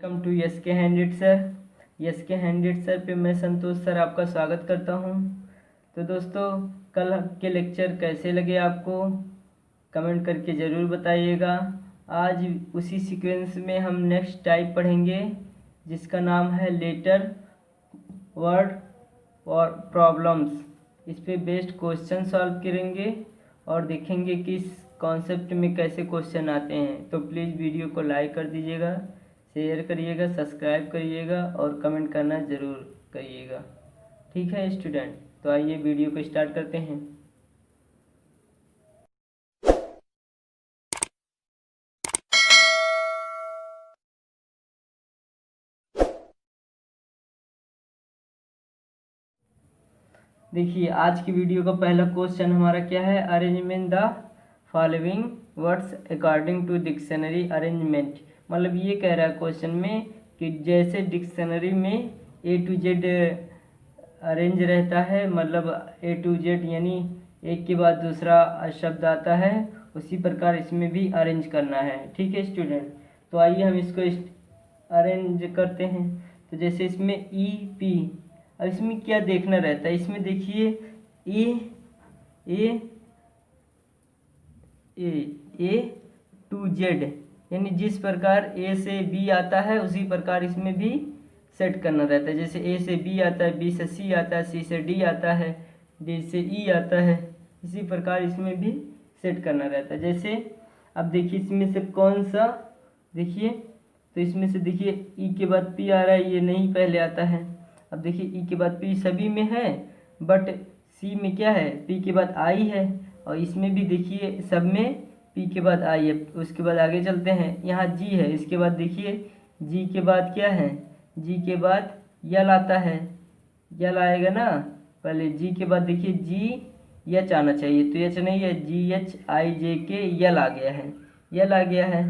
Welcome to yes के हैंडिट sir. Yes के हैंडिट sir पे मैं संतोष सर आपका स्वागत करता हूँ। तो दोस्तों, कल के लेक्चर कैसे लगे आपको कमेंट करके ज़रूर बताइएगा। आज उसी सीक्वेंस में हम नेक्स्ट टाइप पढ़ेंगे जिसका नाम है लेटर वर्ड और प्रॉब्लम्स। इस पे बेस्ड क्वेश्चन सॉल्व करेंगे और देखेंगे कि इस कॉन्सेप्ट में कैसे क्वेश्चन आते हैं। तो प्लीज़ वीडियो को लाइक कर दीजिएगा, शेयर करिएगा, सब्सक्राइब करिएगा और कमेंट करना ज़रूर करिएगा। ठीक है स्टूडेंट, तो आइए वीडियो को स्टार्ट करते हैं। देखिए, आज की वीडियो का पहला क्वेश्चन हमारा क्या है, arrangement the following words according to dictionary arrangement. मतलब ये कह रहा है क्वेश्चन में कि जैसे डिक्शनरी में ए टू जेड अरेंज रहता है, मतलब ए टू जेड यानी एक के बाद दूसरा शब्द आता है, उसी प्रकार इसमें भी अरेंज करना है। ठीक है स्टूडेंट, तो आइए हम इसको अरेंज करते हैं। तो जैसे इसमें ई पी, अब इसमें क्या देखना रहता है, इसमें देखिए ए ए टू जेड, यानी जिस प्रकार ए से बी आता है उसी प्रकार इसमें भी सेट करना रहता है। जैसे ए से बी आता है, बी से सी आता है, सी से डी आता है, डी से ई आता है, इसी प्रकार इसमें भी सेट करना रहता है। जैसे अब देखिए इसमें से कौन सा, देखिए तो इसमें से देखिए ई के बाद पी आ रहा है, ये नहीं पहले आता है। अब देखिए ई के बाद पी सभी में है, बट सी में क्या है, पी के बाद आई है, और इसमें भी देखिए सब में पी के बाद आई है। उसके बाद आगे चलते हैं, यहाँ जी है, इसके बाद देखिए जी के बाद क्या है, जी के बाद यल आता है, यल आएगा ना पहले, जी के बाद देखिए जी एच आना चाहिए, तो एच नहीं है, जी एच आई जे के यल आ गया है, यल आ गया है।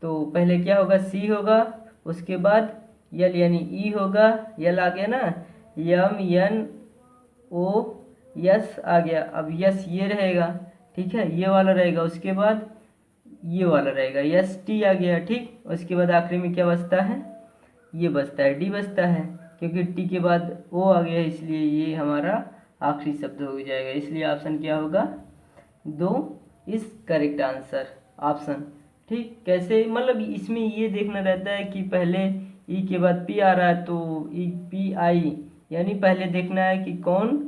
तो पहले क्या होगा, सी होगा, उसके बाद यल यानी ई होगा, यल आ गया ना, यम एन ओ यस आ गया। अब यस ये रहेगा, ठीक है, ये वाला रहेगा, उसके बाद ये वाला रहेगा, यस टी आ गया। ठीक, उसके बाद आखिरी में क्या बचता है, ये बचता है, डी बचता है, क्योंकि टी के बाद ओ आ गया, इसलिए ये हमारा आखिरी शब्द हो जाएगा। इसलिए ऑप्शन क्या होगा, दो इज करेक्ट आंसर, ऑप्शन। ठीक, कैसे, मतलब इसमें ये देखना रहता है कि पहले ई के बाद पी आ रहा है तो ई पी आई, यानी पहले देखना है कि कौन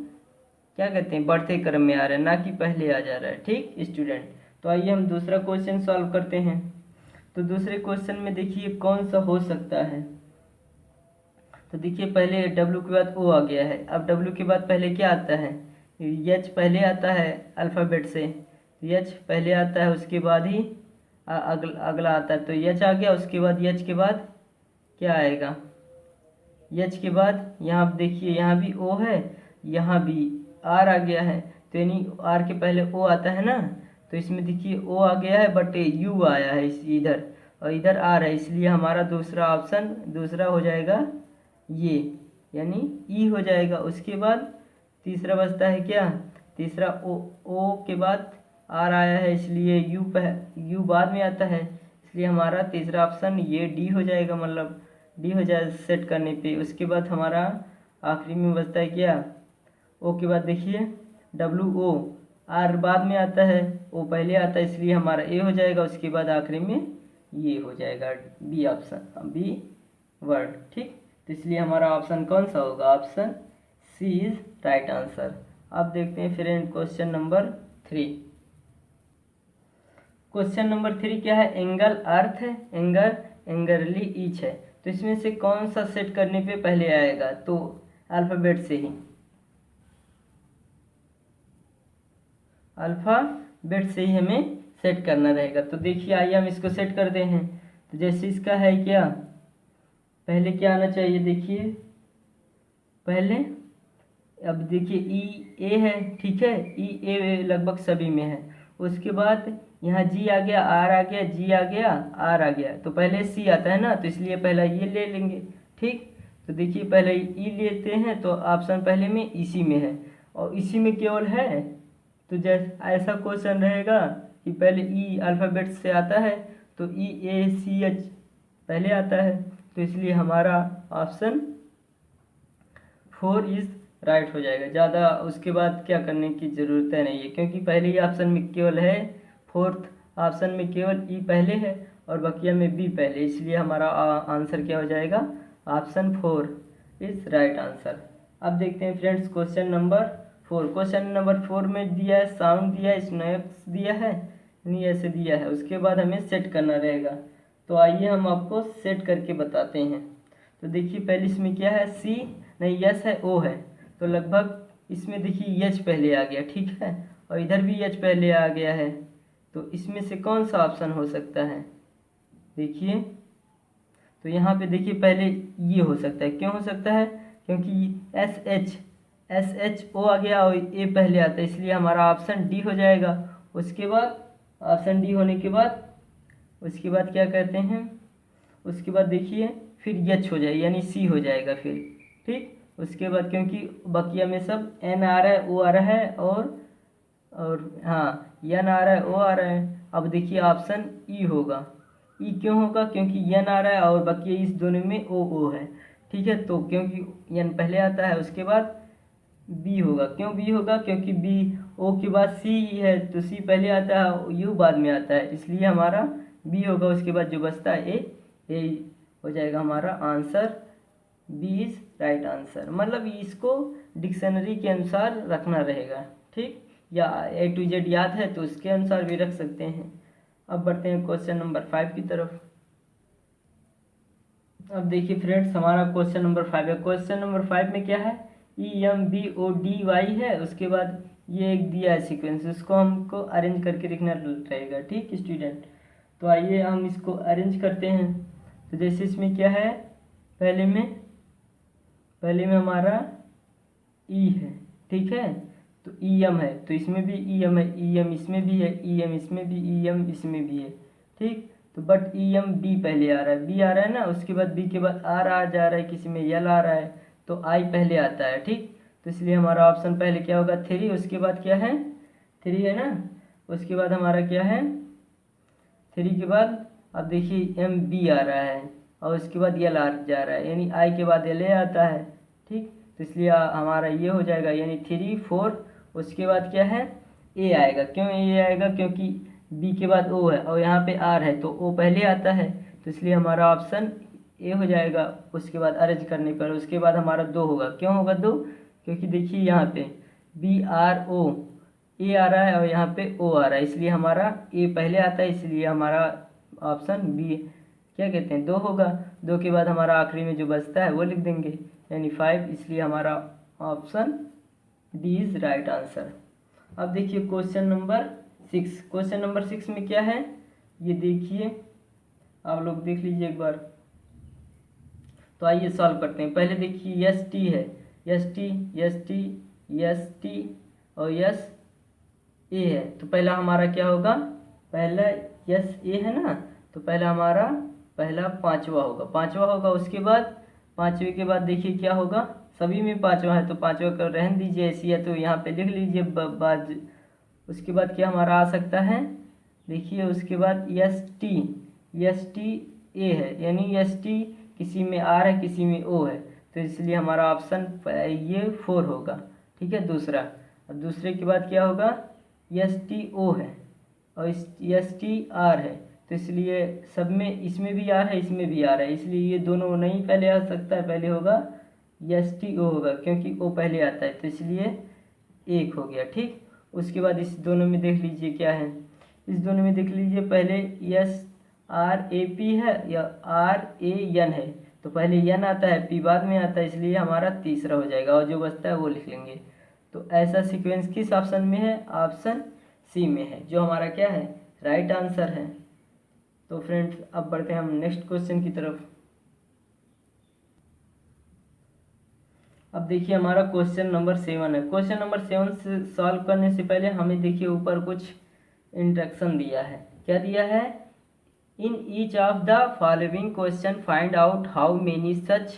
क्या कहते हैं बढ़ते क्रम में आ रहा है, ना कि पहले आ जा रहा है। ठीक स्टूडेंट, तो आइए हम दूसरा क्वेश्चन सॉल्व करते हैं। तो दूसरे क्वेश्चन में देखिए कौन सा हो सकता है। तो देखिए पहले W के बाद O आ गया है, अब W के बाद पहले क्या आता है, H पहले आता है अल्फ़ाबेट से, H पहले आता है, उसके बाद ही अगला आता है, तो H आ गया, उसके बाद H के बाद क्या आएगा, H के बाद यहाँ देखिए यहाँ भी O है, यहाँ भी R आ गया है, तो यानी R के पहले O आता है ना, तो इसमें देखिए O आ गया है बट U आया है इधर, और इधर R है, इसलिए हमारा दूसरा ऑप्शन दूसरा हो जाएगा ये, यानी ई हो जाएगा। उसके बाद तीसरा बचता है क्या, तीसरा ओ के बाद आर आया है, इसलिए यू बाद में आता है, इसलिए हमारा तीसरा ऑप्शन ये डी हो जाएगा, मतलब डी हो जाए सेट करने पे। उसके बाद हमारा आखिरी में बचता है क्या, ओ के बाद देखिए डब्लू ओ, आर बाद में आता है, ओ पहले आता है, इसलिए हमारा ए हो जाएगा। उसके बाद आखिरी में ये हो जाएगा बी ऑप्शन, बी वर्ड। ठीक, तो इसलिए हमारा ऑप्शन कौन सा होगा, option C is right answer. अब देखते हैं friend question number 3। Question number 3 क्या है, एंगल अर्थ है, एंगल एंगरली ईच है, तो इसमें से कौन सा सेट करने पे पहले आएगा, तो अल्फ़ाबेट से ही, अल्फ़ाबेट से ही हमें सेट करना रहेगा। तो देखिए आइए हम इसको सेट करते हैं। तो जैसे इसका है क्या, पहले क्या आना चाहिए, देखिए पहले अब देखिए ई ए है, ठीक है, ई ए लगभग सभी में है। उसके बाद यहाँ जी आ गया, आर आ गया, जी आ गया, आर आ गया, तो पहले सी आता है ना, तो इसलिए पहला ये ले लेंगे। ठीक, तो देखिए पहले ई लेते हैं, तो ऑप्शन पहले में इसी में है, और इसी में केवल है, तो जैसे ऐसा क्वेश्चन रहेगा कि पहले ई अल्फ़ाबेट से आता है, तो ई ए सी एच पहले आता है, तो इसलिए हमारा ऑप्शन 4 इज राइट हो जाएगा। ज़्यादा उसके बाद क्या करने की ज़रूरत नहीं है, क्योंकि पहले ही ऑप्शन में केवल है, फोर्थ ऑप्शन में केवल ई पहले है और बकिया में बी पहले, इसलिए हमारा आंसर क्या हो जाएगा, ऑप्शन 4 इज राइट आंसर। अब देखते हैं friends question number 4। Question number 4 में दिया है साउंड, दिया है स्नैप्स, दिया है नहीं ऐसे दिया है, उसके बाद हमें सेट करना रहेगा। तो आइए हम आपको सेट करके बताते हैं। तो देखिए पहले इसमें क्या है, सी नहीं यस है, ओ है, तो लगभग इसमें देखिए एच पहले आ गया, ठीक है, और इधर भी एच पहले आ गया है। तो इसमें से कौन सा ऑप्शन हो सकता है, देखिए तो यहाँ पे देखिए पहले ये हो सकता है, क्यों हो सकता है, क्योंकि एस एच ओ आ गया और ए पहले आता है, इसलिए हमारा ऑप्शन डी हो जाएगा। उसके बाद ऑप्शन डी होने के बाद उसके बाद क्या कहते हैं, उसके बाद देखिए फिर एच हो जाएगा यानी सी हो जाएगा फिर, ठीक। उसके बाद क्योंकि बकिया में सब एन आ रहा है, ओ आ रहा है और हाँ एन आ रहा है, ओ आ रहा है। अब देखिए ऑप्शन ई होगा, ई क्यों होगा, क्योंकि एन आ रहा है और बकिया इस दोनों में ओ है, ठीक है। तो क्योंकि एन पहले आता है उसके बाद बी होगा, क्यों बी होगा, क्योंकि बी ओ के बाद सी है, तो सी पहले आता है यू बाद में आता है, इसलिए हमारा बी होगा। उसके बाद जो बचता है ए हो जाएगा हमारा answer, B is right answer. मतलब इसको डिक्शनरी के अनुसार रखना रहेगा, ठीक, या ए टू जेड याद है तो उसके अनुसार भी रख सकते हैं। अब बढ़ते हैं क्वेश्चन नंबर 5 की तरफ। अब देखिए फ्रेंड्स हमारा क्वेश्चन नंबर 5 है। क्वेश्चन नंबर 5 में क्या है, E M B O D Y है, उसके बाद ये एक दिया है सीक्वेंस, उसको हमको अरेंज करके लिखना रहेगा, ठीक स्टूडेंट। तो आइए हम इसको अरेंज करते हैं। तो जैसे इसमें क्या है, पहले में हमारा ई है, ठीक है, तो ई एम है, तो इसमें भी ई एम है, ई एम इसमें भी है, ई एम इसमें भी, ई एम इसमें भी है, ठीक। तो बट ई एम बी पहले आ रहा है, बी आ रहा है ना, उसके बाद बी के बाद आर आ जा रहा है, किसी में यल आ रहा है, तो आई पहले आता है, ठीक। तो इसलिए हमारा ऑप्शन पहले क्या होगा, 3, उसके बाद क्या है, 3 है ना, उसके बाद हमारा क्या है, 3 के बाद अब देखिए एम बी आ रहा है और उसके बाद यल आ जा रहा है, यानी आई के बाद एल ए आता है, ठीक। तो इसलिए हमारा ये हो जाएगा, यानी 3 4, उसके बाद क्या है, ए आएगा, क्यों ए आएगा, क्योंकि बी के बाद ओ है और यहाँ पे आर है, तो ओ पहले आता है, तो इसलिए हमारा ऑप्शन ए हो जाएगा। उसके बाद अरेंज करने पर उसके बाद हमारा 2 होगा, क्यों होगा 2, क्योंकि देखिए यहाँ पे बी आर ओ ए आ रहा है और यहाँ पे ओ आ रहा है, इसलिए हमारा ए पहले आता है, इसलिए हमारा ऑप्शन बी क्या कहते हैं 2 होगा। 2 के बाद हमारा आखिरी में जो बचता है वो लिख देंगे, यानी 5, इसलिए हमारा option D is right answer. अब देखिए क्वेश्चन नंबर 6। क्वेश्चन नंबर 6 में क्या है, ये देखिए आप लोग देख लीजिए एक बार। तो आइए सॉल्व करते हैं। पहले देखिए एस टी है, S T S T S T और एस ए है, तो पहला हमारा क्या होगा, पहला एस ए है ना, तो पहला हमारा पहला पांचवा होगा। उसके बाद पांचवे के बाद देखिए क्या होगा, सभी में पांचवा है तो पांचवा का रहन दीजिए ऐसी है, तो यहाँ पे लिख लीजिए बाद। उसके बाद क्या हमारा आ सकता है, देखिए उसके बाद एस टी ए है, यानी एस टी किसी में आर है किसी में ओ है, तो इसलिए हमारा ऑप्शन ये 4 होगा, ठीक है। दूसरा, अब दूसरे के बाद क्या होगा, एस टी ओ है और एस टी आर है, तो इसलिए सब में इसमें भी आर है इसमें भी आर है, इसलिए ये दोनों नहीं पहले आ सकता है, पहले होगा एस टी ओ होगा, क्योंकि ओ पहले आता है, तो इसलिए 1 हो गया, ठीक। उसके बाद इस दोनों में देख लीजिए क्या है, इस दोनों में देख लीजिए पहले एस आर ए पी है या आर ए एन है, तो पहले एन आता है पी बाद में आता है, इसलिए हमारा तीसरा हो जाएगा और जो बचता है वो लिख लेंगे। तो ऐसा सीक्वेंस किस ऑप्शन में है, ऑप्शन सी में है, जो हमारा क्या है, राइट आंसर है। तो फ्रेंड्स अब बढ़ते हैं हम नेक्स्ट क्वेश्चन की तरफ। अब देखिए हमारा क्वेश्चन नंबर 7 है। क्वेश्चन नंबर 7 से सॉल्व करने से पहले हमें देखिए ऊपर कुछ इंस्ट्रक्शन दिया है, क्या दिया है, in each of the following question find out how many such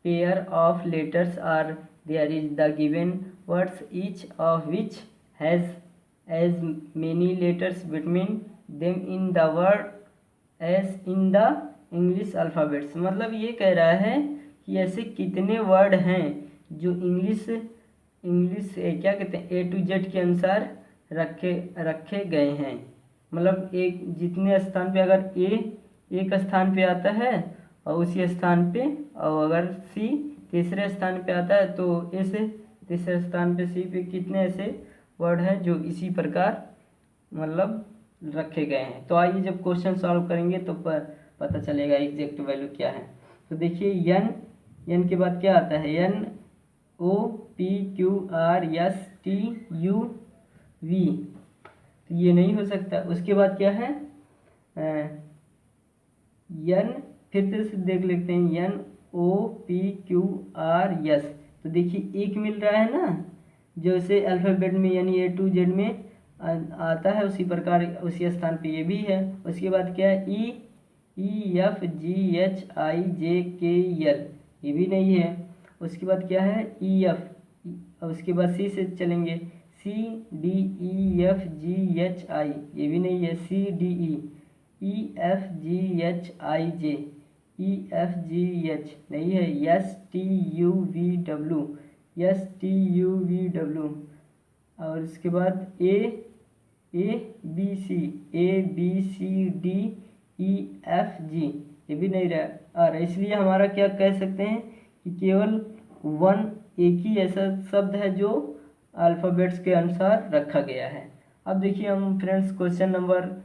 pair of letters are there is the given words each of which has as many letters between them in the word as in the English alphabets, मतलब ये कह रहा है कि ऐसे कितने word हैं जो इंग्लिश क्या कहते हैं A to Z के अनुसार रखे गए हैं। मतलब एक जितने स्थान पे अगर A एक स्थान पे आता है और उसी स्थान पे, और अगर C तीसरे स्थान पे आता है तो A से तीसरे स्थान पे C पे कितने ऐसे वर्ड हैं जो इसी प्रकार मतलब रखे गए हैं। तो आइए जब क्वेश्चन सॉल्व करेंगे तो पता चलेगा एग्जैक्ट वैल्यू क्या है। तो देखिए एन के बाद क्या आता है, NOPQRSTUV, तो ये नहीं हो सकता। उसके बाद क्या है एन, फिर से देख लेते हैं NOPQRS, तो देखिए एक मिल रहा है ना, जैसे अल्फ़ाबेट में यानी A to Z में आता है उसी प्रकार उसी स्थान पे ये भी है। उसके बाद क्या है EFGHIJKL, ये भी नहीं है। उसके बाद क्या है EF, उसके बाद C से चलेंगे CDEFGHI, ये भी नहीं है। CDE, EFGHIJ, नहीं है। STUVW, और इसके बाद ABCDEFG, ये भी नहीं रहा। और इसलिए हमारा क्या कह सकते हैं कि केवल एक ही ऐसा शब्द है जो अल्फ़ाबेट्स के अनुसार रखा गया है। अब देखिए हम फ्रेंड्स क्वेश्चन नंबर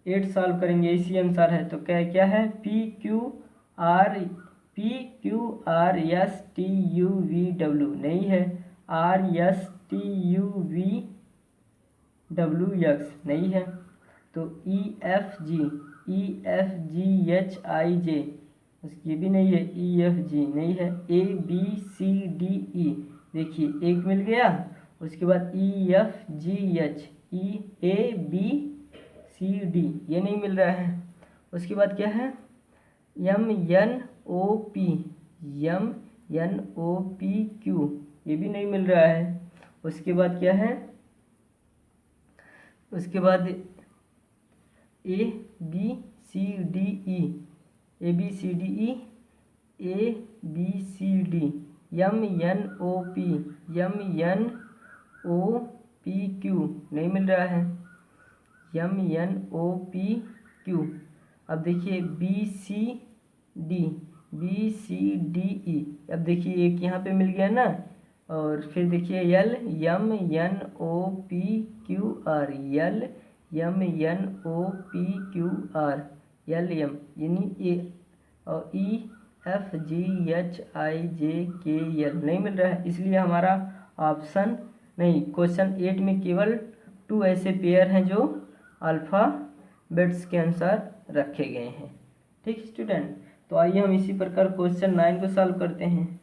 8 सॉल्व करेंगे, इसी अनुसार है। तो क्या है PQRSTUVW, नहीं है। RSTUVWX, नहीं है। तो EFGHIJ, ये भी नहीं है। EFG नहीं है। ABCDE, देखिए एक मिल गया। उसके बाद EFGH, ये नहीं मिल रहा है। उसके बाद क्या है MNOPQ, ये भी नहीं मिल रहा है। उसके बाद क्या है, उसके बाद ABCDE, MNOPQ, नहीं मिल रहा है। MNOPQ। अब देखिए BCDE, अब देखिए एक यहाँ पे मिल गया ना, और फिर देखिए LMNOPQR, LMNOPQR, यानी ए, और EFGHIJKL नहीं मिल रहा है। इसलिए हमारा ऑप्शन नहीं, क्वेश्चन 8 में केवल 2 ऐसे पेयर हैं जो अल्फ़ाबेट्स के अनुसार रखे गए हैं। ठीक स्टूडेंट, तो आइए हम इसी प्रकार क्वेश्चन 9 को सॉल्व करते हैं।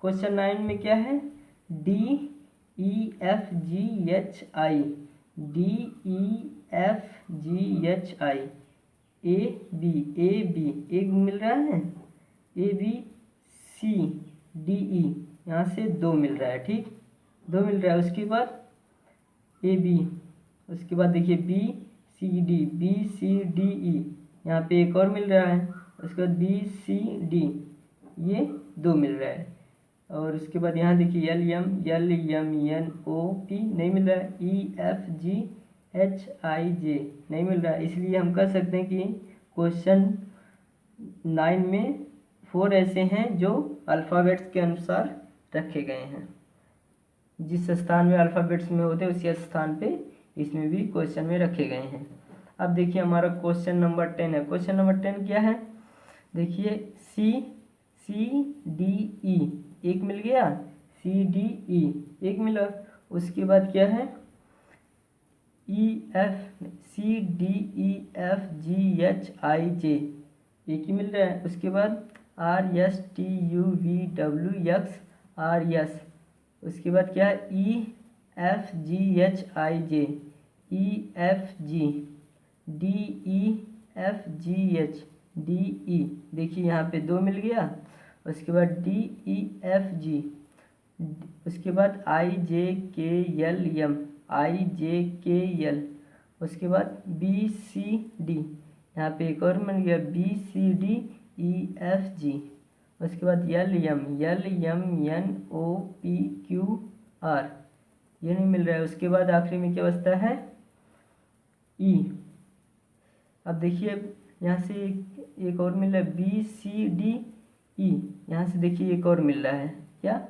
क्वेश्चन 9 में क्या है DEFGHI, AB एक मिल रहा है। ABCDE, यहाँ से 2 मिल रहा है। ठीक, 2 मिल रहा है। उसके बाद AB, उसके बाद देखिए BCDE, यहाँ पे एक और मिल रहा है। उसके बाद BCD, ये 2 मिल रहा है। और उसके बाद यहाँ देखिए LMNOP नहीं मिल रहा है। EFGHIJ नहीं मिल रहा है। इसलिए हम कह सकते हैं कि क्वेश्चन 9 में 4 ऐसे हैं जो अल्फ़ाबेट्स के अनुसार रखे गए हैं। जिस स्थान में अल्फ़ाबेट्स में होते हैं उसी स्थान पे इसमें भी क्वेश्चन में रखे गए हैं। अब देखिए हमारा क्वेश्चन नंबर 10 है। क्वेश्चन नंबर 10 क्या है, देखिए CDE एक मिल गया। CDE एक मिला। उसके बाद क्या है CDEFGHIJ, एक ही मिल रहा है। उसके बाद RSTUVWX, उसके बाद क्या है EFGHIJ, EFGDEFGHDE, देखिए यहाँ पे 2 मिल गया। उसके बाद DEFG, उसके बाद IJKL, उसके बाद BCD, यहाँ पे एक और मिल गया BCD, EFG, उसके बाद LMNOPQR, ये नहीं मिल रहा है। उसके बाद आखिरी में क्या बचता है E। अब देखिए यहाँ से एक और मिल रहा है BCDE, यहाँ से देखिए एक और मिल रहा है, क्या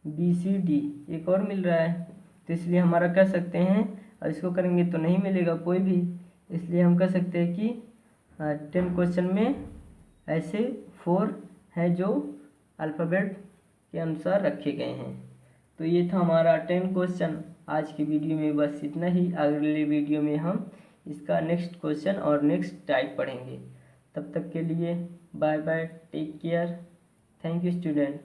BCD एक और मिल रहा है। तो इसलिए हमारा कर सकते हैं, और इसको करेंगे तो नहीं मिलेगा कोई भी, इसलिए हम कह सकते हैं कि 10 क्वेश्चन में ऐसे 4 हैं जो अल्फ़ाबेट के अनुसार रखे गए हैं। तो ये था हमारा 10 क्वेश्चन आज की वीडियो में। बस इतना ही। अगले वीडियो में हम इसका नेक्स्ट क्वेश्चन और नेक्स्ट टाइप पढ़ेंगे। तब तक के लिए bye bye, take care, thank you student.